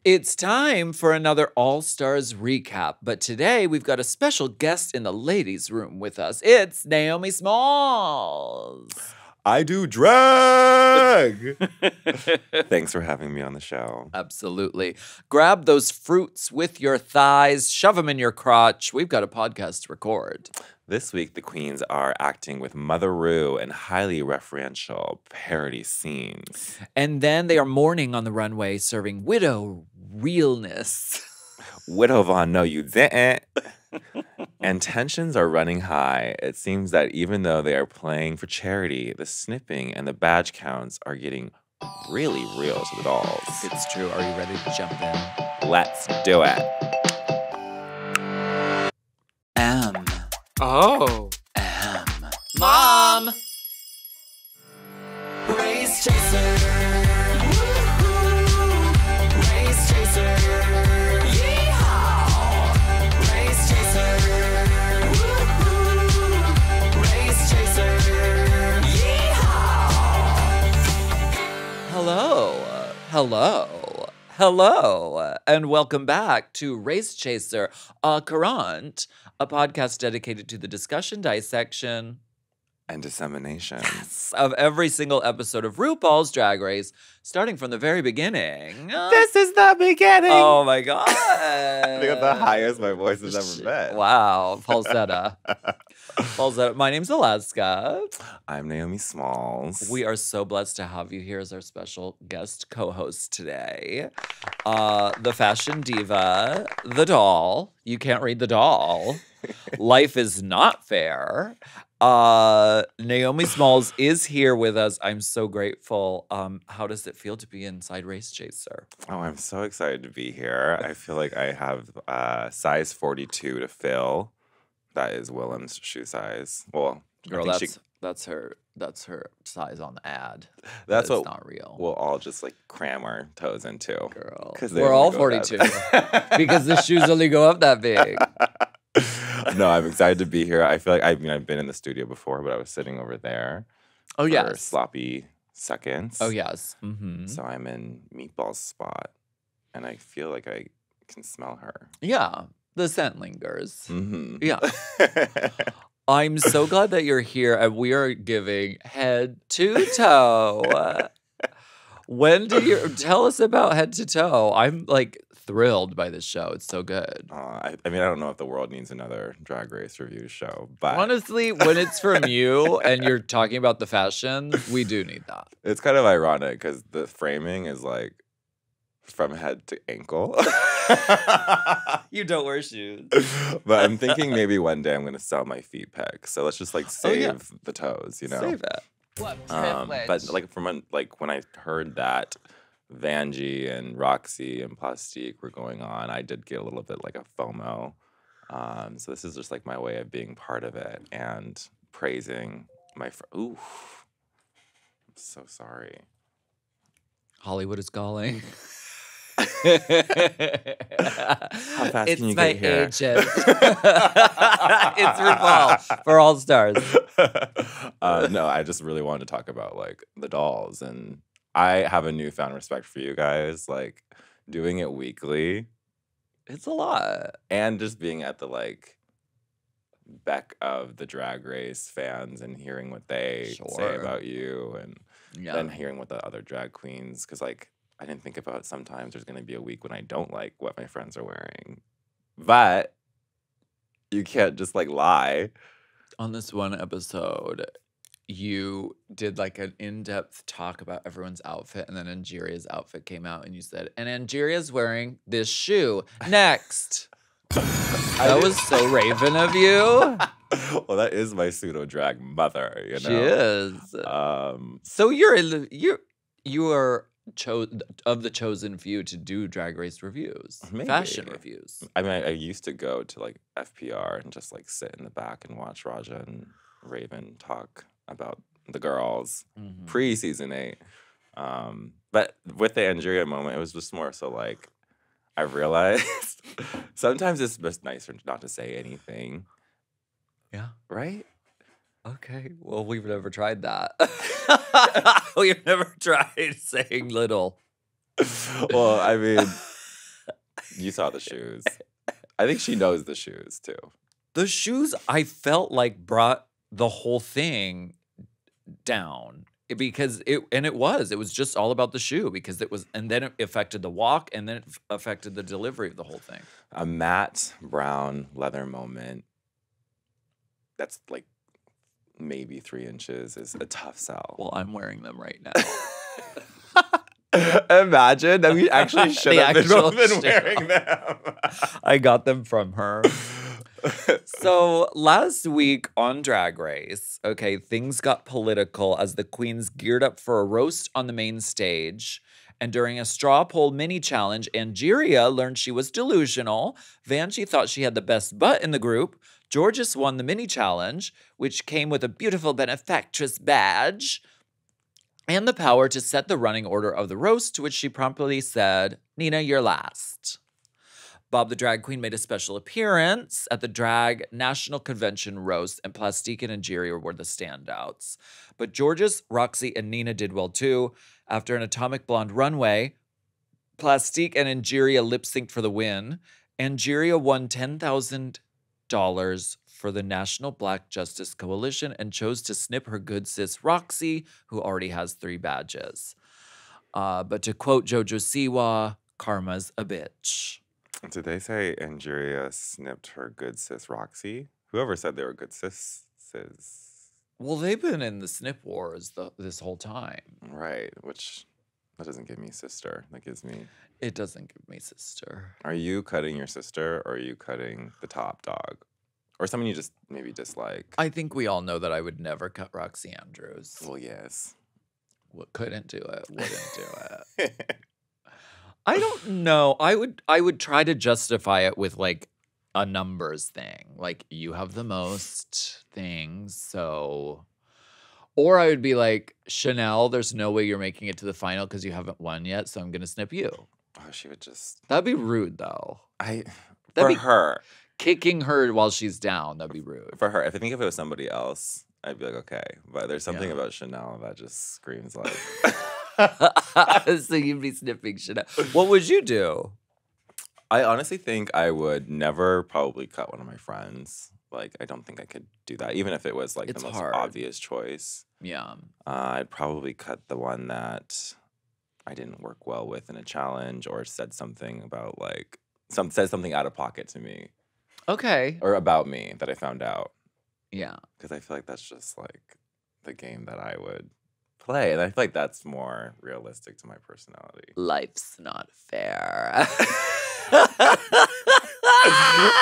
It's time for another All Stars recap, but today we've got a special guest in the ladies' room with us. It's Naomi Smalls. I do drag. Thanks for having me on the show. Absolutely. Grab those fruits with your thighs, shove them in your crotch. We've got a podcast to record. This week, the queens are acting with Mother Ru in highly referential parody scenes. And then they are mourning on the runway, serving widow realness. Widow Von, no, you didn't. And tensions are running high. It seems that even though they are playing for charity, the snipping and the badge counts are getting really real to the dolls. It's true. Are you ready to jump in? Let's do it. Oh. Mom! Race chaser. Woo-hoo. Race chaser. Yeehaw. Race chaser. Woo-hoo. Race chaser. Yeehaw. Hello, and welcome back to Race Chaser, a Courant, a podcast dedicated to the discussion, dissection, And dissemination. of every single episode of RuPaul's Drag Race, starting from the very beginning. This is the beginning. Oh my God. I think that's the highest my voice has ever been. Wow, falsetto. Falsetto. My name's Alaska. I'm Naomi Smalls. We are so blessed to have you here as our special guest co-host today. The fashion diva, the doll. You can't read the doll. Life is not fair. Naomi Smalls is here with us. I'm so grateful. How does it feel to be inside Race Chaser? Oh, I'm so excited to be here. I feel like I have size 42 to fill. That is Willem's shoe size. Well, Girl, I think that's her size on the ad. that's It's what not real. we'll all just like cram our toes into. Girl, 'Cause they we're only all go 42 that because the shoes only go up that big. No, I'm excited to be here. I feel like I've been in the studio before, but I was sitting over there. Oh, for yes. sloppy seconds. Oh, yes. Mm-hmm. So I'm in Meatball's spot, and I feel like I can smell her. Yeah, the scent lingers. Mm-hmm. Yeah. I'm so glad that you're here, and we are giving head to toe. When do you tell us about Head to Toe? I'm like thrilled by this show. It's so good. I don't know if the world needs another Drag Race review show, but Honestly, when it's from you and you're talking about the fashion, we do need that. it's kind of ironic because the framing is like from head to ankle. You don't wear shoes. But I'm thinking maybe one day I'm going to sell my feet pics. So let's just like save yeah. the toes, you know? Save it. But like when I heard that Vanjie and Roxy and Plastique were going on, I did get a little bit like a FOMO. So this is just like my way of being part of it and praising my Ooh, I'm so sorry. Hollywood is calling. How fast It's can you my get here? agent. It's RuPaul for All Stars. No, I just really wanted to talk about like the dolls, and I have a newfound respect for you guys. Like doing it weekly, It's a lot. and just being at the like beck of the Drag Race fans and hearing what they say Sure. about you, and Yeah. then hearing what the other drag queens, because like I didn't think about sometimes there's gonna be a week when I don't like what my friends are wearing, but you can't just like lie. On this one episode, you did like an in-depth talk about everyone's outfit, and then Angeria's outfit came out, and you said, and Angeria's wearing this shoe. Next. That was so Raven of you. Well, that is my pseudo drag mother, you know. She is. Um, So you are of the chosen few to do Drag Race reviews, fashion Maybe. reviews. I mean, I used to go to like FPR and just like sit in the back and watch Raja and Raven talk about the girls Mhm. pre-season 8. But with the Angeria moment, it was just more so like I realized sometimes it's just nicer not to say anything, Yeah. right? Okay. Well, we've never tried that. We've never tried saying little. Well, I mean, You saw the shoes. I think she knows the shoes too. The shoes, I felt like brought the whole thing down because it was just all about the shoe because it was, and then it affected the walk and then it affected the delivery of the whole thing. A matte brown leather moment that's like maybe 3 inches is a tough sell. Well, I'm wearing them right now. Imagine that we actually should The have been actual both been shoe. wearing them. I got them from her. So last week on Drag Race, okay, things got political as the queens geared up for a roast on the main stage. And during a straw poll mini challenge, Angeria learned she was delusional. Vanjie thought she had the best butt in the group. Georges won the mini challenge, which came with a beautiful benefactress badge and the power to set the running order of the roast, to which she promptly said, Nina, you're last. Bob the Drag Queen made a special appearance at the Drag National Convention roast, and Plastique and Angeria were the standouts. But Georges, Roxy, and Nina did well too. After an Atomic Blonde runway, Plastique and Angeria lip-synced for the win. Angeria won $10,000 for the National Black Justice Coalition and chose to snip her good sis Roxy, who already has 3 badges. But to quote Jojo Siwa, karma's a bitch. Did they say Angeria snipped her good sis Roxy? Whoever said they were good sis. Well, they've been in the snip wars this whole time. Right, which that doesn't give me sister. That gives me. It doesn't give me sister. Are you cutting your sister or are you cutting the top dog? Or someone you just maybe dislike? I think we all know that I would never cut Roxy Andrews. Well, yes. Couldn't do it. Wouldn't do it. I don't know. I would try to justify it with like a numbers thing. Like you have the most things, so or I would be like, Chanel, there's no way you're making it to the final because you haven't won yet, so I'm gonna snip you. Oh, she would just. That'd be rude though. For her. Kicking her while she's down, that'd be rude. For her. If I think if it was somebody else, I'd be like, okay. But there's something about Chanel that just screams like. So you'd be snipping Chanel. What would you do? I honestly think I would never probably cut one of my friends. Like, I don't think I could do that, even if it was like It's the most hard. obvious choice. Yeah. I'd probably cut the one that I didn't work well with in a challenge or said something about like said something out of pocket to me Okay. or about me that I found out. Yeah. Because I feel like that's just like the game that I would play. And I feel like that's more realistic to my personality. Life's not fair.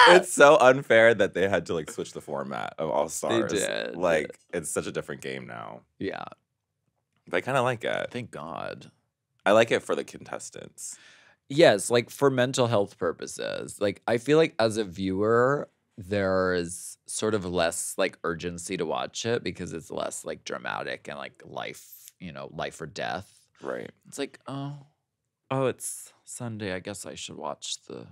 It's so unfair that they had to like switch the format of All Stars. did. Like, it's such a different game now. Yeah. But I kind of like it. Thank God. I like it for the contestants. Yes, like for mental health purposes. Like I feel like as a viewer, there is sort of less like urgency to watch it because it's less like dramatic and like life, life or death. Right. It's like, oh, it's Sunday. I guess I should watch the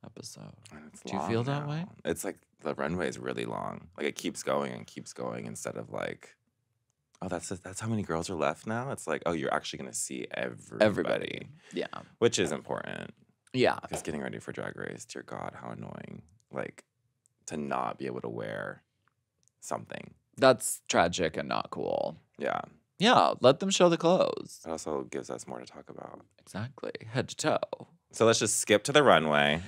episode. And it's Do you long feel that now. way? It's like the runway is really long. Like it keeps going instead of like, oh, that's how many girls are left now. It's like, oh, you're actually gonna see everybody. Yeah. Which is important. Yeah. Because getting ready for Drag Race, dear God, how annoying. Like to not be able to wear something. That's tragic and not cool. Yeah. Yeah. Let them show the clothes. It also gives us more to talk about. Exactly. Head to toe. So let's just skip to the runway.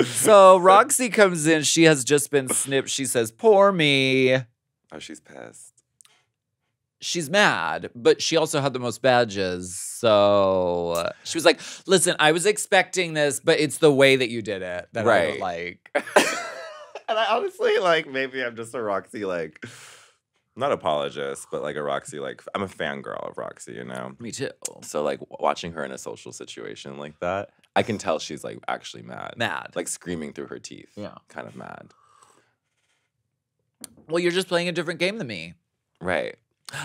So Roxy comes in. She has just been snipped. She says, poor me. Oh, she's pissed. She's mad, but she also had the most badges. So she was like, listen, I was expecting this, but it's the way that you did it that I don't like. And I honestly, like, maybe I'm just a Roxy, like, not apologist, but like a Roxy, like, I'm a fangirl of Roxy, Me too. So, like, watching her in a social situation like that, I can tell she's, like, actually mad. Mad. Like, screaming through her teeth. Yeah. Kind of mad. Well, you're just playing a different game than me. Right.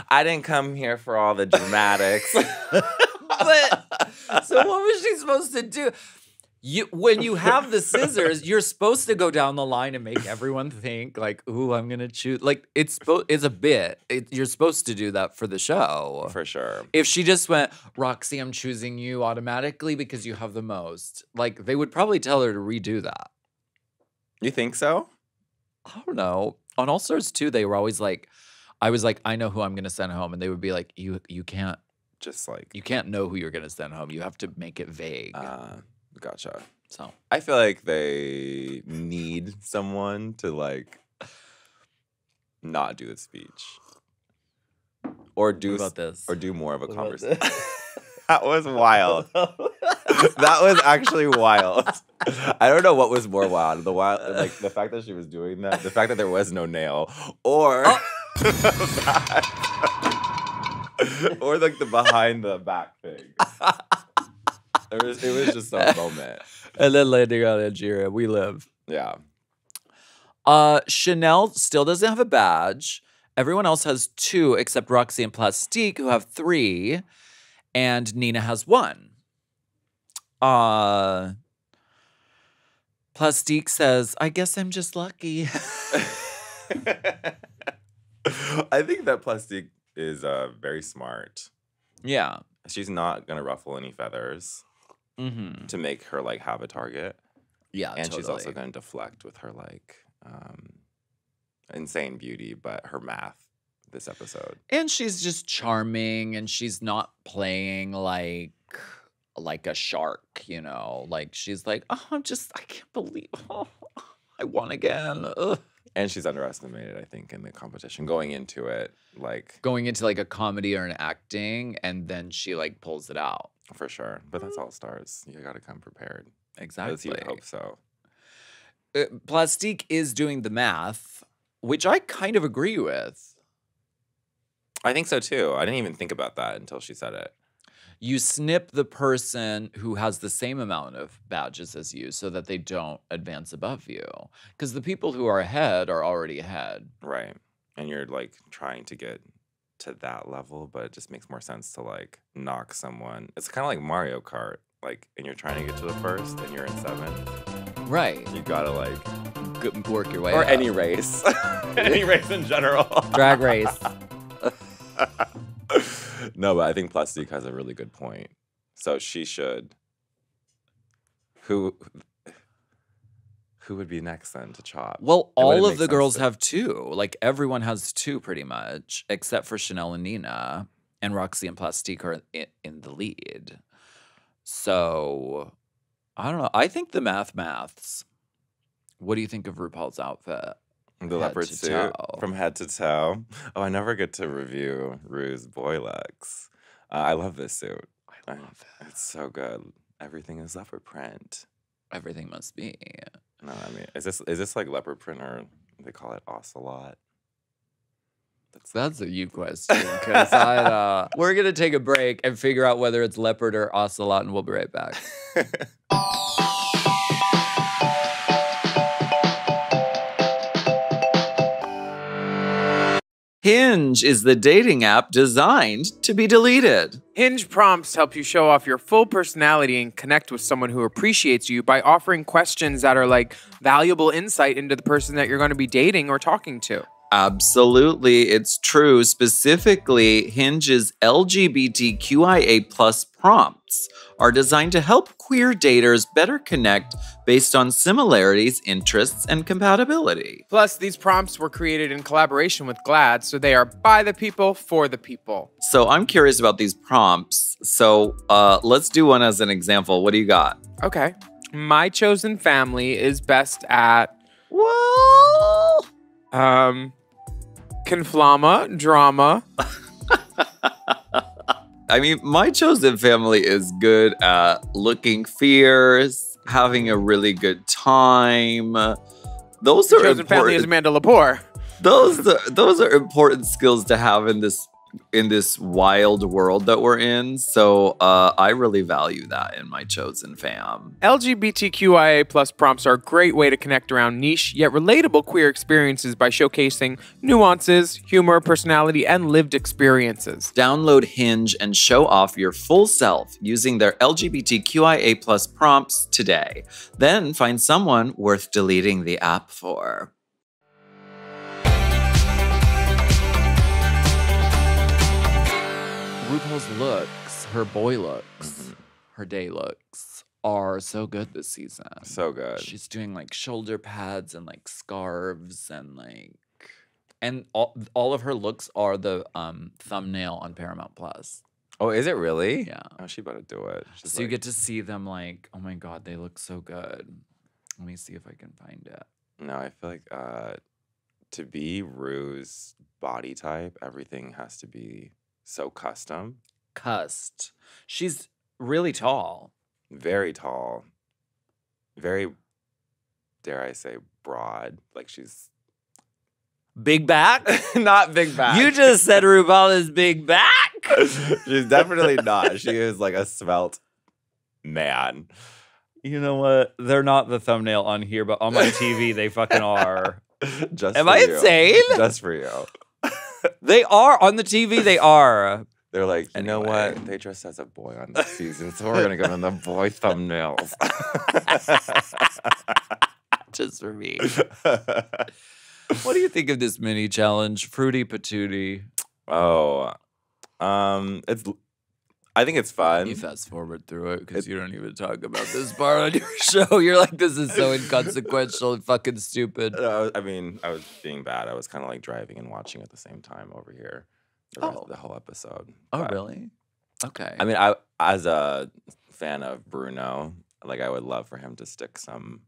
I didn't come here for all the dramatics. But, so what was she supposed to do? When you have the scissors, you're supposed to go down the line and make everyone think like, "Ooh, I'm gonna choose." Like it's a bit. You're supposed to do that for the show. For sure. If she just went, Roxy, I'm choosing you automatically because you have the most. Like they would probably tell her to redo that. You think so? I don't know. On All Stars 2, they were always like, I was like, I know who I'm gonna send home, and they would be like, you can't Just like you can't know who you're gonna send home. You have to make it vague. gotcha. So I feel like they need someone to like not do the speech. Or do what about this? or do more of a What about conversation. this? That was wild. That was actually wild. I don't know what was more wild. Like the fact that she was doing that, the fact that there was no nail, or or like the behind the back thing. It was just a moment. And then landing on Nigeria, we live. Yeah. Chanel still doesn't have a badge. Everyone else has 2 except Roxy and Plastique, who have 3. And Nina has 1. Plastique says, I guess I'm just lucky. I think that Plastique is very smart. Yeah. She's not gonna ruffle any feathers to make her like have a target. Yeah, And she's also gonna deflect with her like insane beauty, but her math this episode. And she's just charming, and she's not playing like a shark, you know? Like she's like, oh, I can't believe, I won again. Ugh. And she's underestimated, I think, in the competition. Going into it, like Going into like a comedy or an acting, and then she like pulls it out. for sure. But that's All Stars. You gotta come prepared. Exactly. As you would hope so. Plastique is doing the math, which I kind of agree with. I think so too. I didn't even think about that until she said it. You snip the person who has the same amount of badges as you so that they don't advance above you. Because the people who are ahead are already ahead. Right. And you're like trying to get to that level, but it just makes more sense to like knock someone. It's kind of like Mario Kart. Like, and you're trying to get to the first and you're in 7th. Right. You gotta like Work your way or up. any race. Any race in general. Drag race. No, but I think Plastique has a really good point. So she should. Who would be next then to chop? Well, It wouldn't all of make the sense girls to- have 2. Like everyone has 2 pretty much, except for Chanel and Nina. And Roxy and Plastique are in the lead. So, I don't know. I think the maths. What do you think of RuPaul's outfit? The head leopard to suit toe. from head to toe. Oh, I never get to review Rue's boy looks. I love this suit. I love it. It's so good. Everything is leopard print. Everything must be. No, I mean, is this like leopard print or they call it ocelot? That's a you question. Because we're going to take a break and figure out whether it's leopard or ocelot, and we'll be right back. Hinge is the dating app designed to be deleted. Hinge prompts help you show off your full personality and connect with someone who appreciates you by offering questions that are like valuable insight into the person that you're going to be dating or talking to. Absolutely, it's true. Specifically, Hinge's LGBTQIA+ prompts are designed to help queer daters better connect based on similarities, interests, and compatibility. Plus, these prompts were created in collaboration with GLAAD, so they are by the people, for the people. So I'm curious about these prompts. So let's do one as an example. What do you got? Okay. My chosen family is best at, Well, conflama, drama. I mean, my chosen family is good at looking fierce, having a really good time. Those are Chosen family is important. Amanda Lepore. Those are important skills to have in this in this wild world that we're in. So I really value that in my chosen fam. LGBTQIA plus prompts are a great way to connect around niche yet relatable queer experiences by showcasing nuances, humor, personality, and lived experiences. Download Hinge and show off your full self using their LGBTQIA plus prompts today. Then find someone worth deleting the app for. RuPaul's looks, her boy looks, her day looks are so good this season. So good. She's doing like shoulder pads and like scarves and like, and all of her looks are the thumbnail on Paramount Plus. Oh, is it really? Yeah. Oh, she better do it. She's So you get to see them like, oh my God, they look so good. Let me see if I can find it. No, I feel like to be Rue's body type, everything has to be so custom. Cussed. She's really tall. Very tall. Very, dare I say, broad. Like she's Big back? not big back. You just said RuPaul is big back. She's definitely not. She is like a svelte man. You know what? They're not the thumbnail on here, but on my TV, they fucking are. Just Am for I you. insane? Just for you. They are. On the TV, they are. They're like, you know Anyway. what? They dressed as a boy on this season, so we're gonna give them the boy thumbnails. Just for me. What do you think of this mini challenge? Fruity patootie. Oh, I think it's fun. You fast forward through it because you don't even talk about this part on your show. You're like, this is so inconsequential and fucking stupid. I mean, I was being bad. I was kind of like driving and watching at the same time over here. The whole episode. Oh, But, really? Okay. I mean, I as a fan of Bruno, like I would love for him to stick some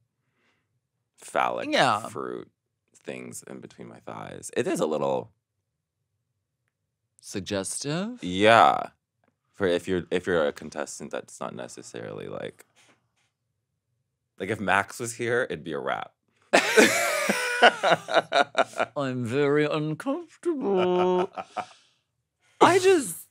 phallic Yeah. fruit things in between my thighs. It is a little, Suggestive? yeah. For if you're a contestant, that's not necessarily like if Max was here, it'd be a wrap. I'm very uncomfortable. I just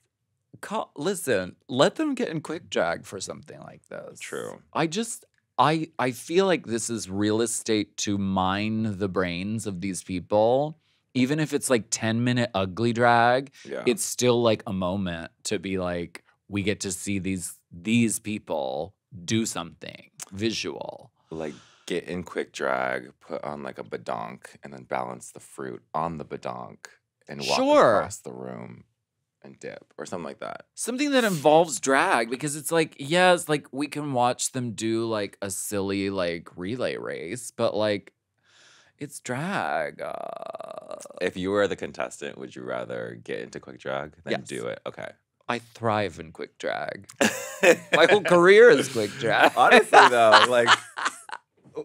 listen. Let them get in quick drag for something like this. True. I feel like this is real estate to mine the brains of these people. Even if it's like 10-minute ugly drag, Yeah. it's still like a moment to be like, we get to see these people do something visual. Like get in quick drag, put on like a badonk, and then balance the fruit on the badonk and walk Sure. across the room and dip or something like that. Something that involves drag, because it's like, yes, like we can watch them do like a silly like relay race, but like it's drag. If you were the contestant, would you rather get into quick drag than Yes. do it? Okay. I thrive in quick drag. My whole career is quick drag. Honestly though, like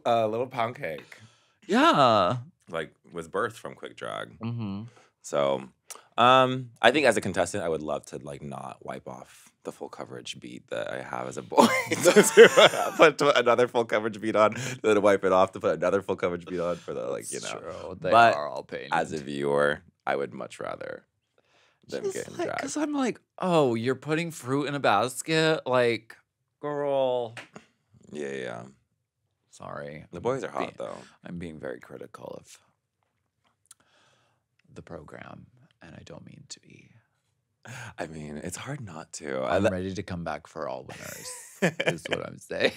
a little pound cake Yeah. like was birthed from quick drag. Mm-hmm. So I think as a contestant, I would love to like not wipe off the full coverage beat that I have as a boy. To put another full coverage beat on, then wipe it off to put another full coverage beat on for the like, you know. True. They But are all painted. As a viewer, I would much rather them get in drag. Because I'm like, oh, you're putting fruit in a basket? Like, girl. Yeah. Sorry. The boys are hot though. I'm being very critical of the program, and I don't mean to be. I mean, it's hard not to. I'm ready to come back for all winners, is what I'm saying.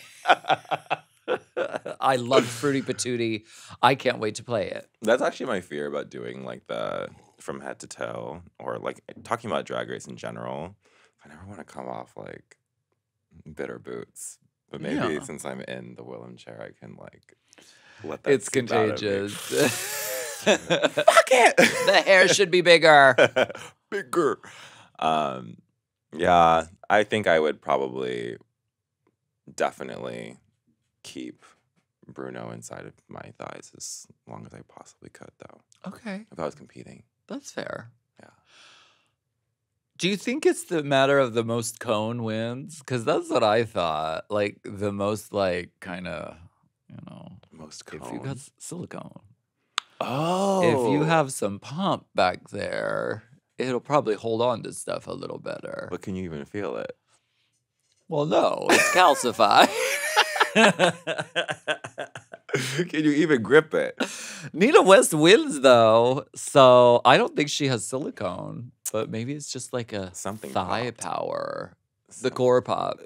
I love Fruity Patootie. I can't wait to play it. That's actually my fear about doing like the from head to toe or like talking about Drag Race in general. I never want to come off like bitter boots. But maybe Yeah. since I'm in the Willem chair, I can like let that It's seep out of me. contagious. Fuck it! The hair should be bigger. Bigger. Yeah, I think I would probably definitely keep Bruno inside of my thighs as long as I possibly could, though, Okay, if I was competing. that's fair. Yeah. Do you think it's the matter of the most cone wins? Because that's what I thought. Like the most, like, kind of, Most if you cone. got silicone. Oh. If you have some pump back there, it'll probably hold on to stuff a little better. But can you even feel it? Well, no, it's calcified. Can you even grip it? Nina West wins though, so I don't think she has silicone, but maybe it's just like a Something thigh popped. power. The core pop.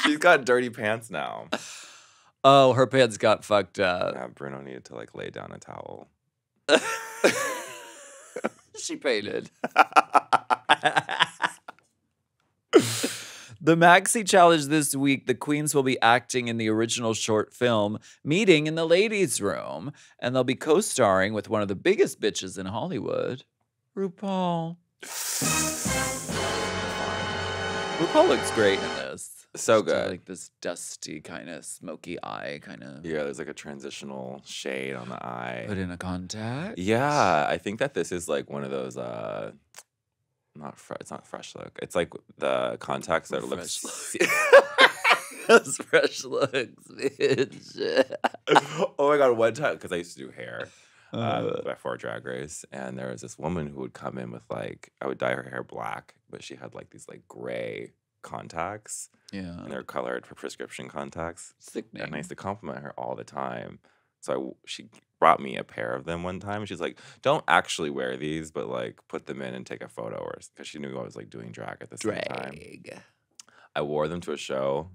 She's got dirty pants now. Oh, her pants got fucked up. Yeah, Bruno needed to like lay down a towel. She painted. The Maxi Challenge this week, the queens will be acting in the original short film, Meeting in the Ladies' Room, and they'll be co-starring with one of the biggest bitches in Hollywood, RuPaul. RuPaul looks great in this. So She's got, good. like this dusty kind of smoky eye kind of Yeah, there's like a transitional shade on the eye. put in a contact. Yeah, I think that this is like one of those it's not fresh look. It's like the contacts that look Fresh Those fresh looks, bitch. Oh my god, one time because I used to do hair Uh. before Drag Race, and there was this woman who would come in with like I would dye her hair black, but she had like these like gray contacts, Yeah. and they're colored for prescription contacts. Sickening. And I used to compliment her all the time. So she brought me a pair of them one time. And she's like, "Don't actually wear these, but like put them in and take a photo," or because she knew I was like doing drag at the same time. Drag. I wore them to a show,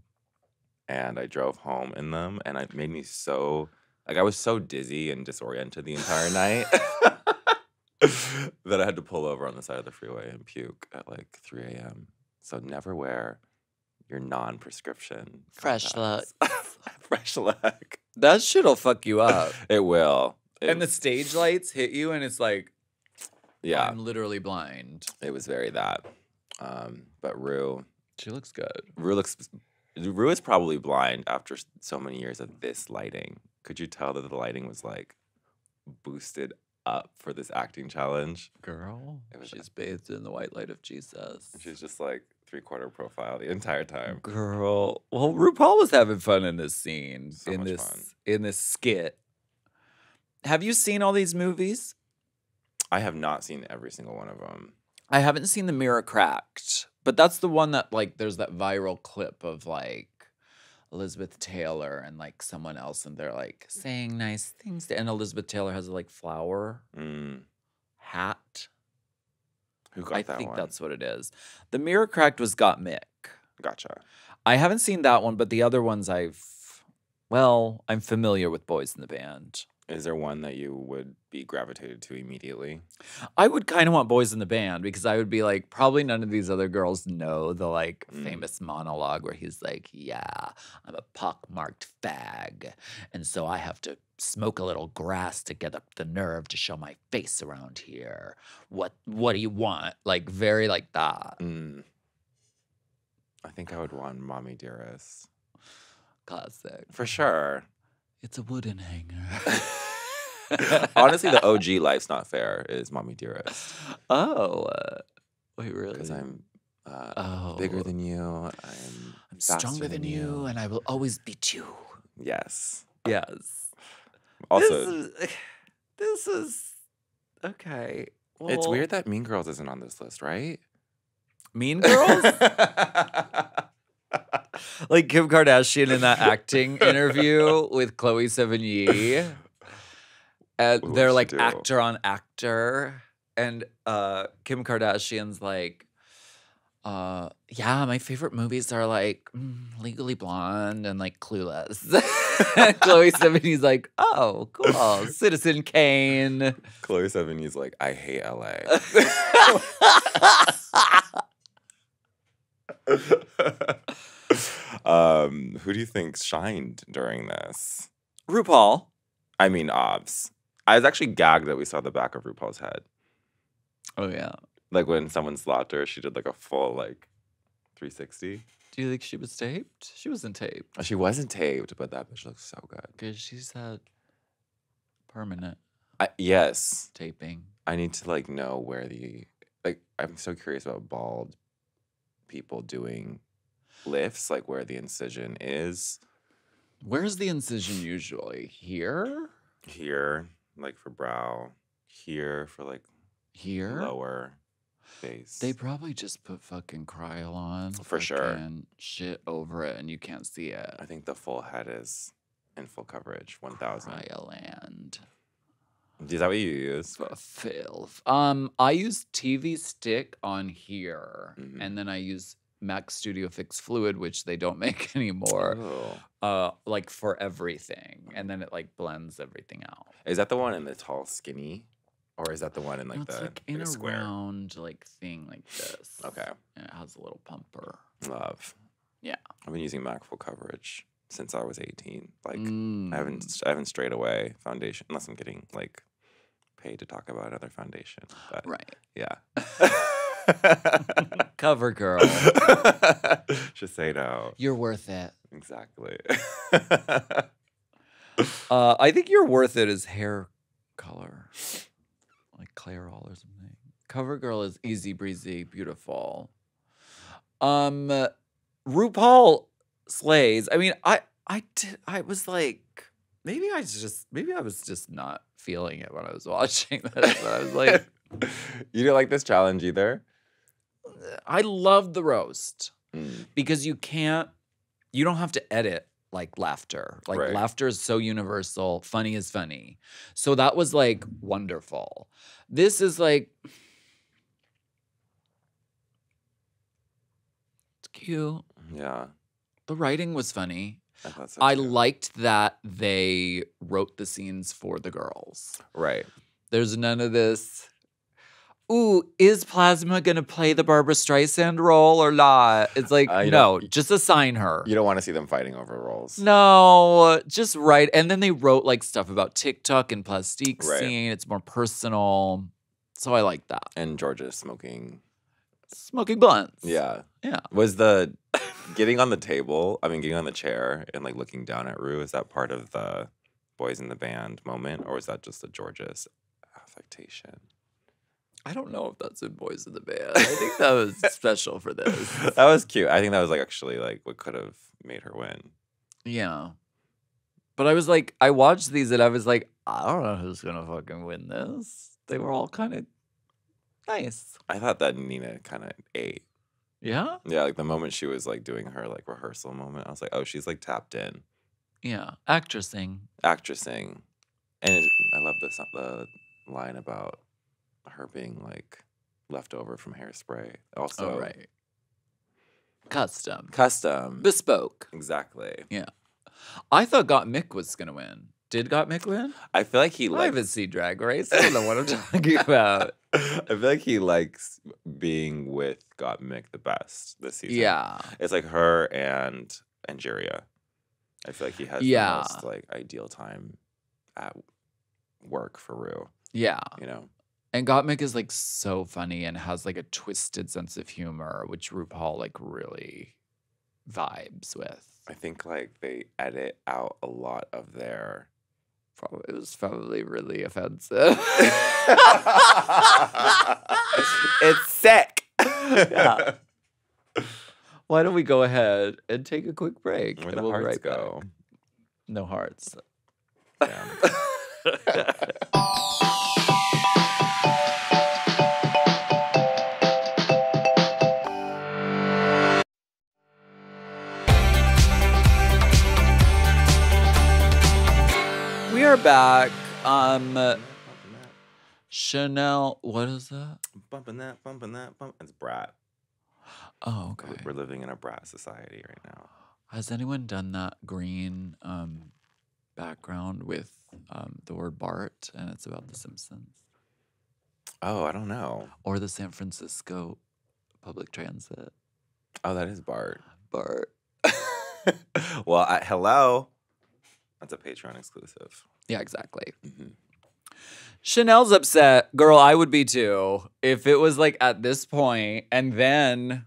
and I drove home in them, and it made me so like I was so dizzy and disoriented the entire night that I had to pull over on the side of the freeway and puke at like 3 a.m. So never wear your non-prescription Fresh contacts. Fresh look. That shit'll fuck you up. It will. And the stage lights hit you, and it's like, yeah, I'm literally blind. it was very that. But Rue She looks good. Rue is probably blind after so many years of this lighting. Could you tell that the lighting was like boosted up for this acting challenge? Girl, It was- she's bathed in the white light of Jesus. She's just like 3/4 profile the entire time. Girl, well, RuPaul was having fun in this scene, So in much this fun. in this skit. Have you seen all these movies? I have not seen every single one of them. I haven't seen The Mirror Cracked, but that's the one that like there's that viral clip of like Elizabeth Taylor and like someone else, and they're like saying nice things, and Elizabeth Taylor has a like flower hat. Who got I that think one? that's what it is. The Mirror Cracked was Got Mick. Gotcha. I haven't seen that one, but the other ones I'm familiar with Boys in the Band. Is there one that you would be gravitated to immediately? I would kind of want Boys in the Band because I would be like, probably none of these other girls know the like famous monologue where he's like, yeah, I'm a pockmarked fag. And so I have to smoke a little grass to get up the nerve to show my face around here. What do you want? Like very like that. I think I would want Mommy Dearest. Classic. For sure. It's a wooden hanger. Honestly, the OG Life's Not Fair is Mommy Dearest. Oh, wait, really? Because I'm Oh. bigger than you. I'm faster stronger than you, and I will always beat you. Yes. Yes. Also, This is okay. it's Well, weird that Mean Girls isn't on this list, right? Mean Girls? Like Kim Kardashian in that acting interview with Chloe Sevigny. And What they're would she like do? actor on actor. And Kim Kardashian's like, yeah, my favorite movies are like Legally Blonde and like Clueless. Chloe Sevigny's like, oh, cool. Citizen Kane. Chloe Sevigny's like, I hate LA. Who do you think shined during this? RuPaul. I mean, Obs. I was actually gagged that we saw the back of RuPaul's head. Oh, yeah. Like when someone slapped her, she did like a full like 360. Do you think she was taped? She wasn't taped. She wasn't taped, but that bitch looks so good. Because she's had permanent Yes. taping. I need to like know where I'm so curious about bald people doing lifts, like where the incision is. Where's the incision usually? Here? Here, like for brow. here for like Here? lower base. They probably just put fucking Krylon For sure. fucking shit over it and you can't see it. I think the full head is in full coverage, 1,000. Kryoland. Is that what you use? Filth. I use TV stick on here, Mhm. and then I use Mac Studio Fix Fluid, which they don't make anymore. Oh. Like for everything, and then it like blends everything out. Is that the one in the tall, skinny? Or is that the one in like No, it's the like in like a square? round like thing like this. Okay. And it has a little pumper. Love. Yeah. I've been using MAC full coverage since I was 18. Like Mm. I haven't strayed away foundation unless I'm getting like paid to talk about another foundation. But Right. yeah. Cover girl. Just say no. You're worth it. Exactly. I think you're worth it is hair color. Like Clairol or something. Cover girl is easy breezy, beautiful. RuPaul slays. I mean, I was like, maybe I was just not feeling it when I was watching this. But I was like, You didn't like this challenge either? I love the roast Mm. because you don't have to edit like laughter. Like Right. laughter is so universal. Funny is funny. So that was like wonderful. This is like, it's cute. Yeah. The writing was funny. I thought so I too. liked that they wrote the scenes for the girls. Right. There's none of this. Ooh, is Plasma gonna play the Barbara Streisand role or not? It's like, You no, don't- just assign her. You don't want to see them fighting over roles. No, just write. And then they wrote like stuff about TikTok and plastique Right. scene. It's more personal. So I like that. And Georgia smoking. Smoking blunts. Yeah. Yeah. Was the getting on the chair and like looking down at Rue, is that part of the boys in the band moment? Or is that just a Georgia's affectation? I don't know if that's in Boys in the Band. I think that was special for this. That was cute. I think that was like actually like what could have made her win. Yeah. But I was like, I watched these and I was like, I don't know who's gonna fucking win this. They were all kind of nice. I thought that Nina kind of ate. Yeah? Yeah, like the moment she was like doing her like rehearsal moment, I was like, oh, she's like tapped in, Yeah. Actressing. actressing, and I love the line about her being like left over from Hairspray. Also, Oh, right. Custom. custom. Bespoke. Exactly. I thought Got Mick was gonna win. Did Got Mick win? I feel like he I likes. haven't seen Drag Race. I don't know what I'm talking about. I feel like he likes being with Got Mick the best this season. Yeah. It's like her and Angeria. I feel like he has Yeah. the most like ideal time at work for Rue. Yeah. You know. And Gottmik is like so funny and has like a twisted sense of humor, which RuPaul like really vibes with. I think like they edit out a lot of their. It was probably really offensive. It's sick. Yeah. Why don't we go ahead and take a quick break? Where and the we'll be hearts right back. go. No hearts. Damn. We are back. Chanel, what is that? Bumping that. It's brat. Oh, okay. We're living in a brat society right now. Has anyone done that green background with the word Bart and it's about The Simpsons? Oh, I don't know. Or the San Francisco public transit? Oh, that is Bart. Bart. Well, hello. That's a Patreon exclusive. Yeah, exactly. Mhm. Chanel's upset. Girl, I would be too. If it was like at this point and then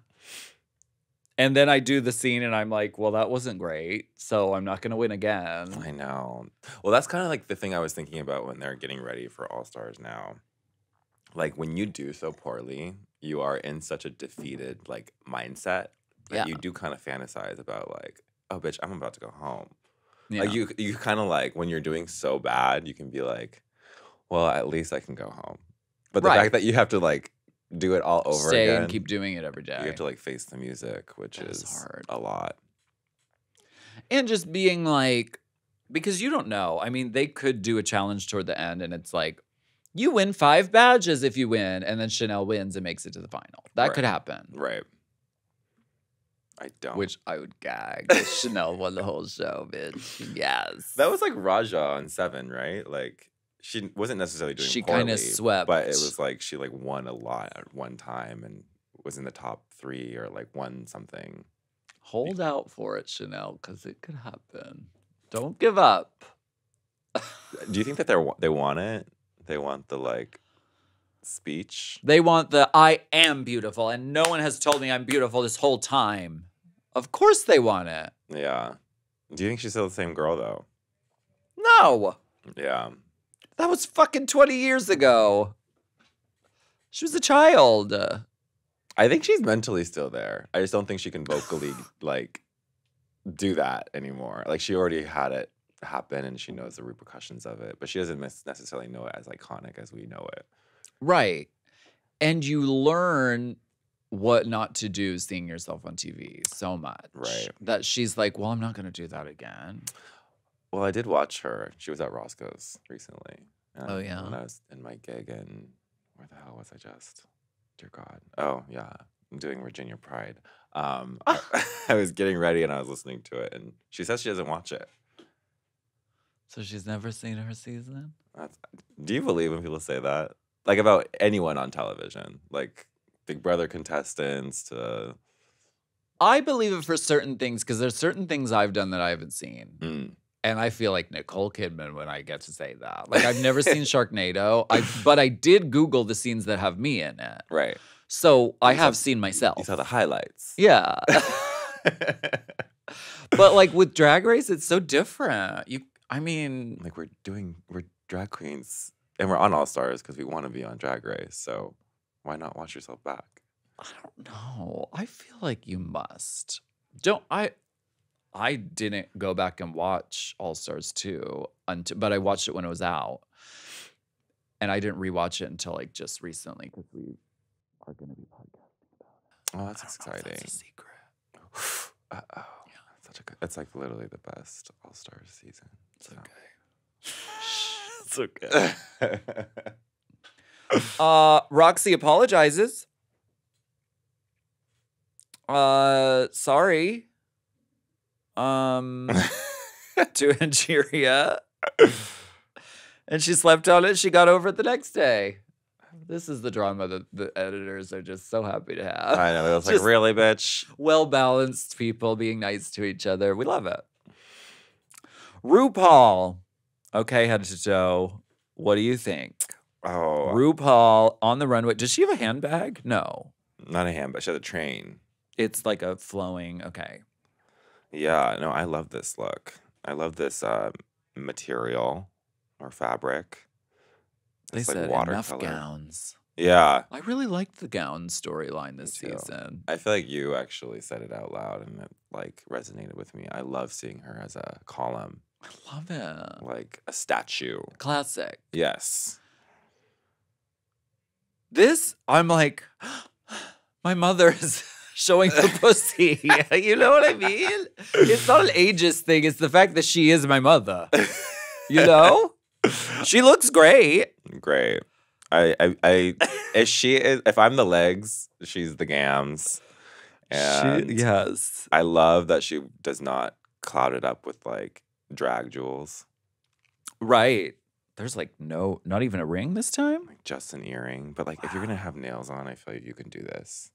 I do the scene and I'm like, well, that wasn't great. So I'm not going to win again. I know. Well, that's kind of like the thing I was thinking about when they're getting ready for All Stars now. Like when you do so poorly, you are in such a defeated like mindset that Yeah. you do kind of fantasize about like, oh, bitch, I'm about to go home. Yeah. Like you kind of like when you're doing so bad, you can be like, well, at least I can go home. But the Right. fact that you have to like do it all over Stay again, and keep doing it every day. you have to like face the music, which That is is hard. a lot. And just being like, because you don't know. I mean, they could do a challenge toward the end and it's like, you win 5 badges if you win. And then Chanel wins and makes it to the final. That could Right. happen. Right. I don't. Which I would gag if Chanel won the whole show, bitch. Yes. That was like Raja on 7, right? Like she wasn't necessarily doing She poorly, kinda swept. but it was like she like won a lot at one time and was in the top 3 or like won something. Hold out for it, Chanel, because it could happen. Don't give up. Do you think that they want it? They want the like speech? They want the I am beautiful, and no one has told me I'm beautiful this whole time. Of course they want it. Yeah. Do you think she's still the same girl though? No. Yeah. That was fucking 20 years ago. She was a child. I think she's mentally still there. I just don't think she can vocally like do that anymore. Like she already had it happen and she knows the repercussions of it, but she doesn't necessarily know it as iconic as we know it. Right. And you learn what not to do seeing yourself on TV so much. Right. That she's like, well, I'm not going to do that again. Well, I did watch her. She was at Roscoe's recently. Oh, yeah? When I was in my gig in, where the hell was I just? Dear God. Oh, yeah. I'm doing Virginia Pride. I was getting ready and I was listening to it, and she says she doesn't watch it. So she's never seen her season? Do you believe when people say that? Like about anyone on television? Like Big Brother contestants to... I believe it for certain things because there's certain things I've done that I haven't seen. Mm. And I feel like Nicole Kidman when I get to say that. Like I've never seen Sharknado, but I did Google the scenes that have me in it. Right. So I You have saw- seen myself. You saw the highlights. Yeah. But like with Drag Race, it's so different. I mean, Like we're drag queens and we're on All Stars because we want to be on Drag Race. So why not watch yourself back? I don't know. I feel like you must. I didn't go back and watch All Stars 2 but I watched it when it was out. And I didn't rewatch it until like just recently because we are going to be podcasting about it. Oh, that's I don't know if exciting. That's a secret. Uh-oh. Such a good, it's like literally the best All Stars season. It's okay. It's okay. Roxy apologizes. Sorry. To Angeria. And she slept on it. She got over it the next day. This is the drama that the editors are just so happy to have. I know. It was like, Just really, bitch? well-balanced people being nice to each other. We love it. RuPaul. Okay, head to toe. What do you think? Oh, RuPaul on the runway. Does she have a handbag? No. not a handbag. She had a train. It's like a flowing, okay. Yeah, no, I love this look. I love this material or fabric. They It's like said enough watercolor. gowns. Yeah. I really liked the gown storyline this Me too. season. I feel like you actually said it out loud and it like resonated with me. I love seeing her as a column, I love it. like a statue. Classic. Yes. This, I'm like, my mother is showing the pussy. You know what I mean? It's not an ageist thing. It's the fact that she is my mother. You know? She looks great. Great. If I'm the legs, she's the gams. And Yes. I love that she does not cloud it up with like drag jewels. Right. There's like not even a ring this time? Like just an earring. But like if you're gonna have nails on, I feel like you can do this.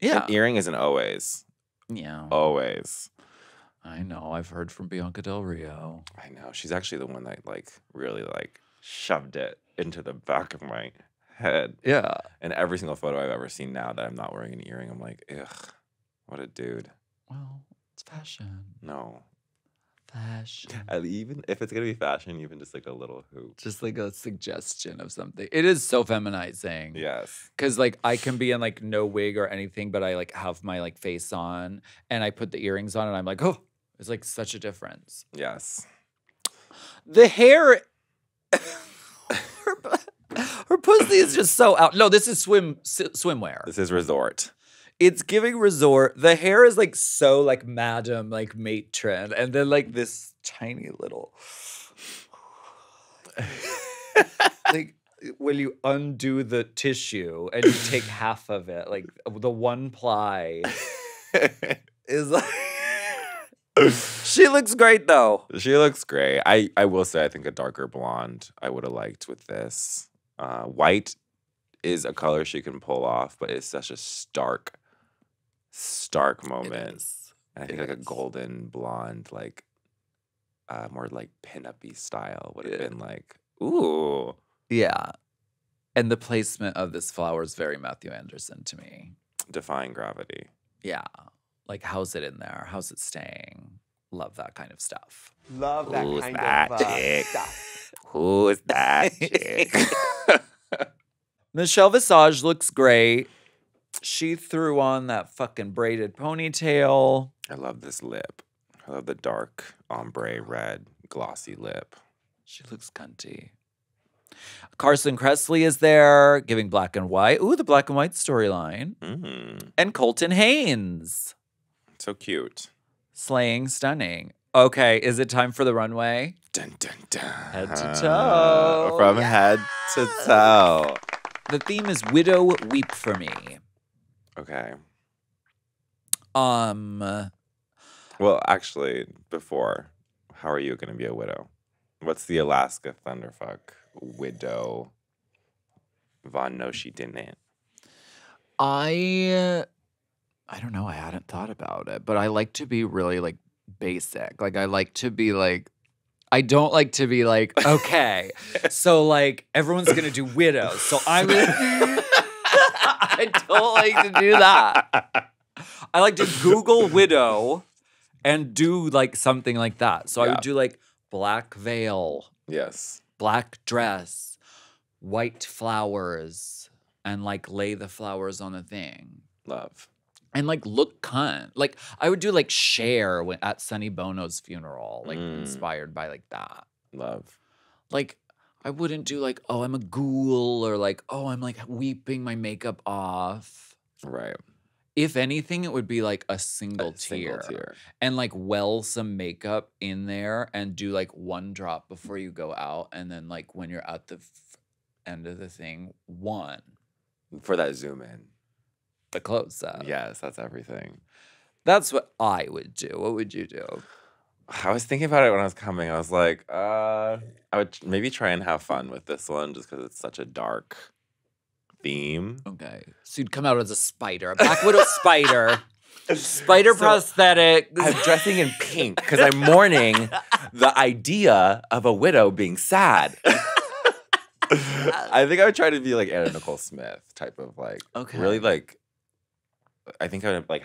Yeah. An earring isn't always. Yeah. Always. I know. I've heard from Bianca Del Rio. I know. She's actually the one that like really like shoved it into the back of my head. Yeah. And every single photo I've ever seen now that I'm not wearing an earring, I'm like, ugh, what a dude. Well, it's fashion. No. Fashion. Even if it's gonna be fashion, even just like a little hoop. Just like a suggestion of something. It is so feminizing. Yes. Cause like I can be in like no wig or anything, but I like have my like face on and I put the earrings on and I'm like, oh, it's like such a difference. Yes. The hair Her pussy is just so out. No, this is swimwear. This is resort. It's giving resort. The hair is like so like madam, like matron, and then like this tiny little like when you undo the tissue and you take half of it, like the one ply is like she looks great though. She looks great. I will say I think a darker blonde I would have liked with this. White is a color she can pull off, but it's such a stark moment. And I think like a golden blonde, like more like pin-up-y style would have been like, ooh. Yeah. And the placement of this flower is very Matthew Anderson to me. Defying gravity. Yeah. Like, how's it in there? How's it staying? Love that kind of stuff. Love that Who's kind that of chick? stuff. Who's that chick? Michelle Visage looks great. She threw on that fucking braided ponytail. I love this lip. I love the dark ombre red glossy lip. She looks cunty. Carson Kressley is there, giving black and white. Ooh, the black and white storyline. And Colton Haynes. So cute. Slaying stunning. Okay, is it time for the runway? Dun, dun, dun. Head to toe. From head to toe. The theme is Widow Weep for Me. Okay. Well, Well, actually, before, how are you going to be a widow? What's the Alaska Thunderfuck widow? Von No, she didn't. I don't know. I hadn't thought about it, but I like to be really like basic. Like I like to be like, I don't like to be like, okay, so like everyone's gonna do widows, so I'm gonna. I don't like to do that. I like to Google widow and do like something like that. So I Yeah. would do like black veil, Yes. black dress, white flowers, and like lay the flowers on a thing. Love. And like look cunt. Like I would do like Cher at Sonny Bono's funeral, like Mm. inspired by like that. Love. Like I wouldn't do like, oh, I'm a ghoul or like, oh, I'm like weeping my makeup off. Right. If anything, it would be like a single, A single tear. tear. And like well some makeup in there and do like one drop before you go out. And then like when you're at the end of the thing, one. For that zoom in. The close up. Yes, that's everything. That's what I would do. What would you do? I was thinking about it when I was coming. I was like, I would maybe try and have fun with this one just because it's such a dark theme. Okay. So you'd come out as a spider, a Black Widow spider. Spider prosthetic. I'm dressing in pink because I'm mourning the idea of a widow being sad. I think I would try to be like Anna Nicole Smith type of like, Okay. really like, I think I would like,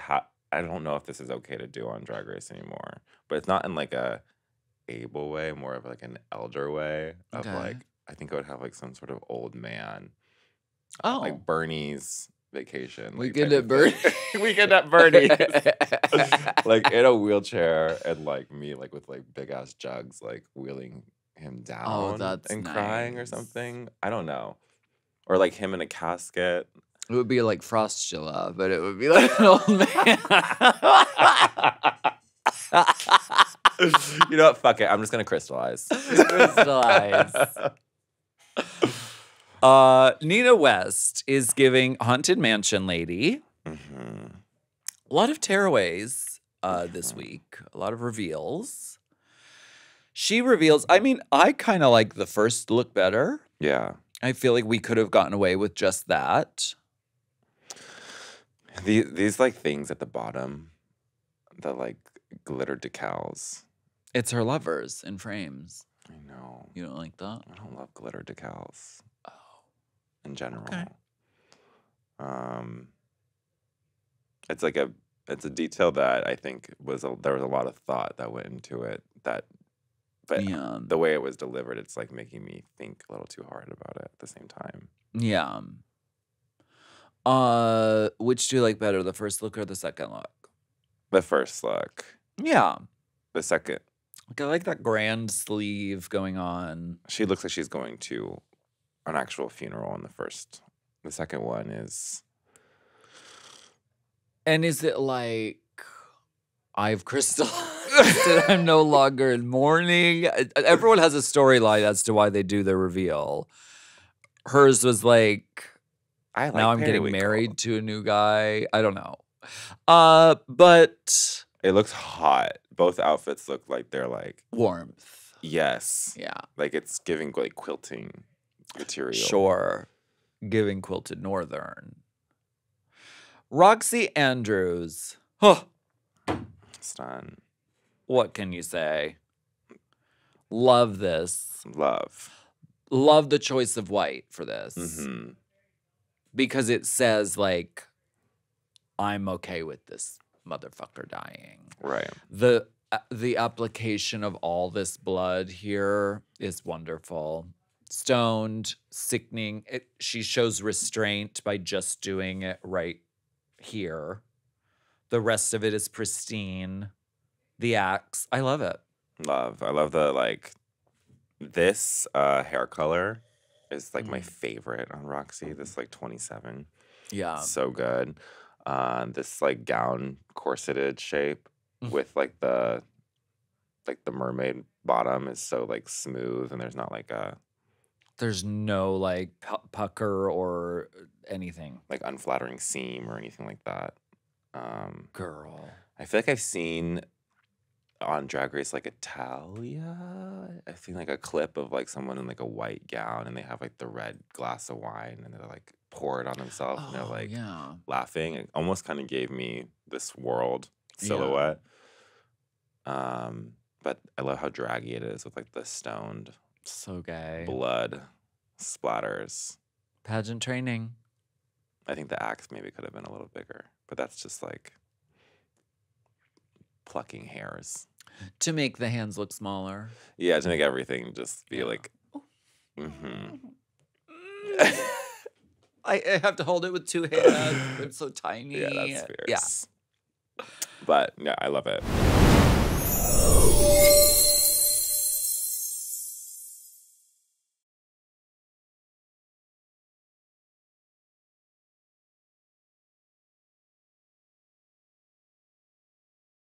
I don't know if this is okay to do on Drag Race anymore, but it's not in like a able way, more of like an elder way of Okay. like, I think I would have like some sort of old man, Oh. like Bernie's vacation. like, Weekend type at of Bernie. thing. Weekend at Bernie's. Like in a wheelchair and like me like with like big ass jugs like wheeling him down that's and crying or nice. something. I don't know. Or like him in a casket. It would be like Frostula, but it would be like an old man. You know what? Fuck it. I'm just gonna crystallize. Crystallize. Nina West is giving Haunted Mansion Lady. Mm-hmm. A lot of tearaways this week. A lot of reveals. She reveals, I mean, I kind of like the first look better. Yeah. I feel like we could have gotten away with just that. These like things at the bottom, the like glitter decals. It's her lovers in frames. I know. You don't like that? I don't love glitter decals. Oh. In general. Okay. It's like it's a detail that I think there was a lot of thought that went into it but Yeah. the way it was delivered, it's like making me think a little too hard about it at the same time. Yeah. Which do you like better, the first look or the second look? The first look. Yeah. The second, Like, I like that grand sleeve going on. she looks like she's going to an actual funeral in the first. The second one is. And is it like I've crystallized and I'm no longer in mourning? Everyone has a storyline as to why they do their reveal. Hers was like, I like now I'm getting periwinkle. married to a new guy. I don't know. But It looks hot. Both outfits look like they're like warmth. yes, Yeah. like it's giving like quilting material. Sure. Giving quilted northern. Roxy Andrews. Huh. Stun. What can you say? Love this. Love. Love the choice of white for this. Mm-hmm. Because it says, like, I'm okay with this motherfucker dying. Right. The application of all this blood here is wonderful. Stoned, sickening. She shows restraint by just doing it right here. The rest of it is pristine. The axe, I love it. Love. I love the like this hair color is like my favorite on Roxy. This like 27. Yeah. So good. This like gown corseted shape with like the mermaid bottom is so like smooth and there's not like a There's no like pucker or anything. like unflattering seam or anything like that. Girl. I feel like I've seen on Drag Race like Italia. I've seen like a clip of like someone in like a white gown and they have like the red glass of wine and they're like pour it on themselves and they're like yeah. laughing. It almost kind of gave me this world silhouette. But I love how draggy it is with like the stoned So gay. blood splatters. Pageant training. I think the axe maybe could have been a little bigger, but that's just like plucking hairs. To make the hands look smaller. Yeah, to make everything just be Yeah. like, mm-hmm. I have to hold it with two hands. I'm so tiny. Yeah, that's Yeah. fierce. But yeah, I love it.